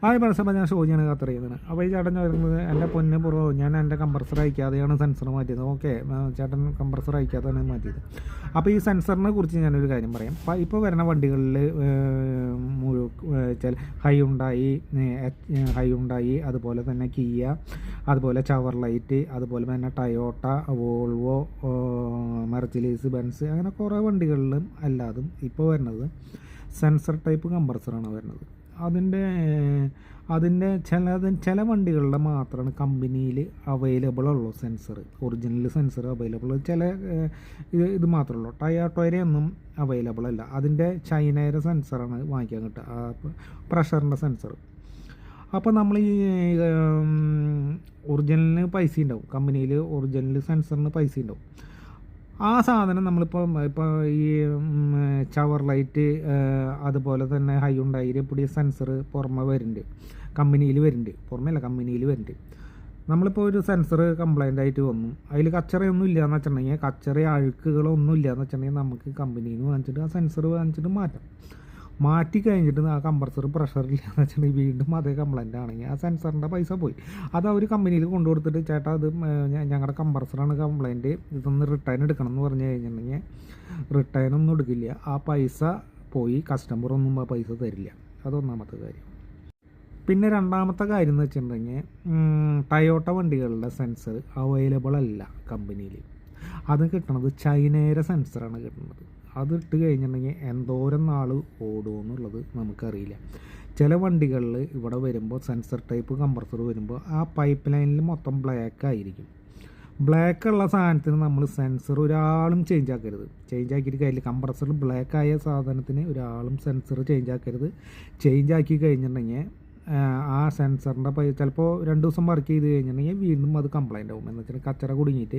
മനസ്സിലാകുമ്പോൾ ഞാൻ ഷോജിയാണ് ഖത്തർ ചെയ്യുന്നത്. അപ്പോൾ ഈ ചേട്ടൻ വരുന്നത് എൻ്റെ പൊന്ന് പുറോ ഞാൻ എൻ്റെ കംപ്രസർ അയക്കാതെയാണ് സെൻസർ മാറ്റിയത്. ഓക്കെ, ചേട്ടൻ കംപ്രസർ അയക്കാതെയാണ് മാറ്റിയത്. അപ്പോൾ ഈ സെൻസറിനെ കുറിച്ച് ഞാനൊരു കാര്യം പറയാം. ഇപ്പോൾ വരുന്ന വണ്ടികളിൽ ഹൈയുണ്ടായി അതുപോലെ തന്നെ കിയ, അതുപോലെ ചവർലൈറ്റ്, അതുപോലെ തന്നെ ടയോട്ട, വോൾവോ, മെർസിഡീസ് ബെൻസ്, അങ്ങനെ കുറേ വണ്ടികളിലും അല്ലാതും ഇപ്പോൾ വരുന്നത് സെൻസർ ടൈപ്പ് കംപ്രസറാണ് വരുന്നത്. അതിൻ്റെ ചില വണ്ടികളുടെ മാത്രമാണ് കമ്പനിയിൽ അവൈലബിൾ ഉള്ളൂ സെൻസർ, ഒറിജിനൽ സെൻസർ അവൈലബിൾ ചില ഇത് മാത്രമേ ഉള്ളൂ. ടയോട്ടയുടെ ഒന്നും അവൈലബിൾ അല്ല. അതിൻ്റെ ചൈനയുടെ സെൻസറാണ് വാങ്ങിക്കാൻ കിട്ടുക, പ്രഷറിൻ്റെ സെൻസർ. അപ്പോൾ നമ്മൾ ഈ ഒറിജിനലിന് പൈസ ഉണ്ടാവും, കമ്പനിയിൽ ഒറിജിനൽ സെൻസറിന് പൈസ ഉണ്ടാവും. ആ സാധനം ഇപ്പോൾ ഈ ചവർലൈറ്റ്, അതുപോലെ തന്നെ ഹൈയുണ്ടായി പുതിയ സെൻസർ പുറമെ വരുന്നുണ്ട്, കമ്പനിയിൽ വരുന്നുണ്ട്. നമ്മളിപ്പോൾ ഒരു സെൻസർ കംപ്ലൈൻ്റ് ആയിട്ട് വന്നു, അതിൽ കച്ചറയൊന്നും ഇല്ലയെന്ന് വെച്ചിട്ടുണ്ടെങ്കിൽ, അഴുക്കുകളൊന്നും ഇല്ലയെന്ന് വെച്ചിട്ടുണ്ടെങ്കിൽ നമുക്ക് കമ്പനിയിൽ നിന്ന് വാങ്ങിച്ചിട്ട് ആ സെൻസർ വാങ്ങിച്ചിട്ട് മാറ്റി കഴിഞ്ഞിട്ട് ആ കംപ്രസർ പ്രഷറില്ലാന്ന് വെച്ചിട്ടുണ്ടെങ്കിൽ വീണ്ടും അതേ കംപ്ലൈൻ്റ് ആണെങ്കിൽ ആ സെൻസറിൻ്റെ പൈസ പോയി. അത് അവർ കമ്പനിയിൽ കൊണ്ടുകൊടുത്തിട്ട് ചേട്ടാ അത് ഞങ്ങളുടെ കംപ്രസറാണ് കംപ്ലൈൻറ്റ്, ഇതൊന്ന് റിട്ടേൺ എടുക്കണം എന്ന് പറഞ്ഞു കഴിഞ്ഞിട്ടുണ്ടെങ്കിൽ റിട്ടേണൊന്നും എടുക്കില്ല. ആ പൈസ പോയി, കസ്റ്റമറൊന്നും ആ പൈസ തരില്ല. അതൊന്നാമത്തെ കാര്യം. പിന്നെ രണ്ടാമത്തെ കാര്യം എന്ന് വെച്ചിട്ടുണ്ടെങ്കിൽ ടയോട്ട വണ്ടികളുടെ സെൻസർ അവൈലബിൾ അല്ല കമ്പനിയിൽ. അത് കിട്ടണത് ചൈനയുടെ സെൻസറാണ് കിട്ടുന്നത്. അത് ഇട്ട് കഴിഞ്ഞിട്ടുണ്ടെങ്കിൽ എന്തോരം നാൾ ഓടുമെന്നുള്ളത് നമുക്കറിയില്ല. ചില വണ്ടികളിൽ ഇവിടെ വരുമ്പോൾ സെൻസർ ടൈപ്പ് കംപ്രസർ വരുമ്പോൾ ആ പൈപ്പ് ലൈനിൽ മൊത്തം ബ്ലാക്ക് ആയിരിക്കും. ബ്ലാക്കുള്ള സാധനത്തിന് നമ്മൾ സെൻസർ ഒരാളും ചേഞ്ച് ആക്കിയിട്ട് കാര്യമില്ല. കംപ്രസറിൽ ബ്ലാക്കായ സാധനത്തിന് ഒരാളും സെൻസർ ചേഞ്ച് ആക്കി കഴിഞ്ഞിട്ടുണ്ടെങ്കിൽ ആ സെൻസറിൻ്റെ ചിലപ്പോൾ 2 ദിവസം വർക്ക് ചെയ്ത് കഴിഞ്ഞിട്ടുണ്ടെങ്കിൽ വീണ്ടും അത് കംപ്ലൈൻ്റ് ആവും. എന്ന് വെച്ചാൽ കച്ചറ കുടുങ്ങിയിട്ട്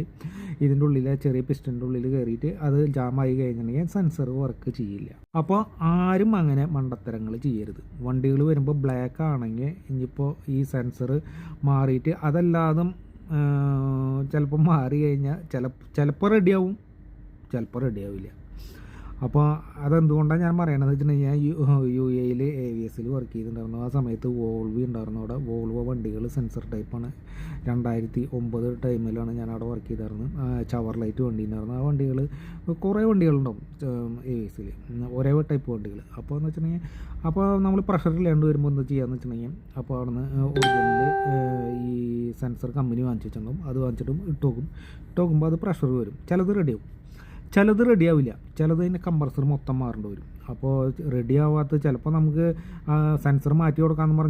ഇതിൻ്റെ ഉള്ളിലെ ചെറിയ പിസ്റ്റൻ്റെ ഉള്ളിൽ കയറിയിട്ട് അത് ജാമായി കഴിഞ്ഞിട്ടുണ്ടെങ്കിൽ സെൻസർ വർക്ക് ചെയ്യില്ല. അപ്പോൾ ആരും അങ്ങനെ മണ്ടത്തരങ്ങൾ ചെയ്യരുത്. വണ്ടികൾ വരുമ്പോൾ ബ്ലാക്ക് ആണെങ്കിൽ ഇനിയിപ്പോൾ ഈ സെൻസർ മാറിയിട്ട് അതല്ലാതെ ചിലപ്പോൾ മാറി കഴിഞ്ഞാൽ ചിലപ്പോൾ റെഡിയാവും, ചിലപ്പോൾ റെഡിയാവില്ല. അപ്പോൾ അതെന്തുകൊണ്ടാണ് ഞാൻ പറയണത് വെച്ചിട്ടുണ്ടെങ്കിൽ ഞാൻ UAE AVSൽ വർക്ക് ചെയ്തിട്ടുണ്ടായിരുന്നു. ആ സമയത്ത് വോൾവോ ഉണ്ടായിരുന്നു. അവിടെ വോൾവോ വണ്ടികൾ സെൻസർ ടൈപ്പാണ്. 2009 ടൈമിലാണ് ഞാൻ അവിടെ വർക്ക് ചെയ്തിരുന്നത്. ചവർലൈറ്റ് വണ്ടി ഉണ്ടായിരുന്നു. ആ വണ്ടികൾ കുറേ വണ്ടികളുണ്ടാവും AVSൽ, ഒരേ ടൈപ്പ് വണ്ടികൾ. അപ്പോൾ എന്ന് വെച്ചിട്ടുണ്ടെങ്കിൽ അപ്പോൾ നമ്മൾ പ്രഷർ ഇല്ലാണ്ട് വരുമ്പോൾ എന്താ ചെയ്യാന്ന് വെച്ചിട്ടുണ്ടെങ്കിൽ അപ്പോൾ അവിടെ നിന്ന് ഒറിജിനൽ ഈ സെൻസർ കമ്പനി വാങ്ങിച്ചു വെച്ചിട്ടുണ്ടാവും. അത് വാങ്ങിച്ചിട്ടും ഇട്ട് നോക്കുമ്പോൾ അത് പ്രഷർ വരും. ചിലത് റെഡിയാവില്ല, ചിലതിൻ്റെ കംപ്രസർ മൊത്തം മാറേണ്ടി വരും. അപ്പോൾ റെഡിയാവാത്ത ചിലപ്പോൾ നമുക്ക് സെൻസർ മാറ്റി കൊടുക്കാമെന്ന് പറഞ്ഞ്